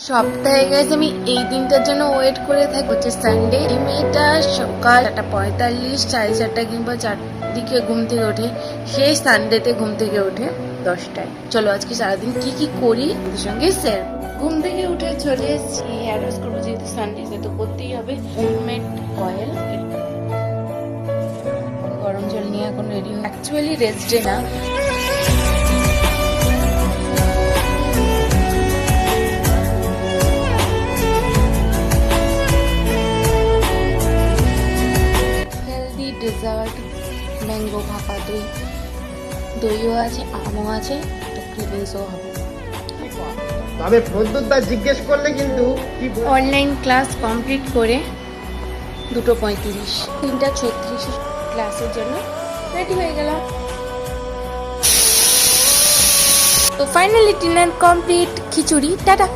সপ্তাহে গেছে আমি এই দিনটার জন্য ওয়েট করে থাকি, হচ্ছে সানডে। এই মেয়েটা সকাল 4:45 4:30 কিংবা 4 দিকে ঘুম থেকে ওঠে। সেই সানডেতে ঘুম থেকে ওঠে 10টায়। চলো আজকে সারাদিন কি কি করি ওদের সঙ্গে শেয়ার। ঘুম থেকে উঠে চলে এসেছি হেয়ার ওয়াশ করবো, যেহেতু সানডে তো করতেই হবে। হোমমেড অয়েল, গরম জল নিয়ে এখন রেডি। অ্যাকচুয়ালি রেস্ট ডে না, ডেজার্ট, ম্যাঙ্গো ভাপা দই, দইও আছে, আমও আছে, ক্রিমিংসও হবে। তবে প্রদ্যুৎদা জিজ্ঞেস করলে কিন্তু অনলাইন ক্লাস কমপ্লিট করে 2:35 3:36 ক্লাসের জন্য রেডি হয়ে গেলাম। তো ফাইনালি ডিনার কমপ্লিট, খিচুড়ি, টাটা।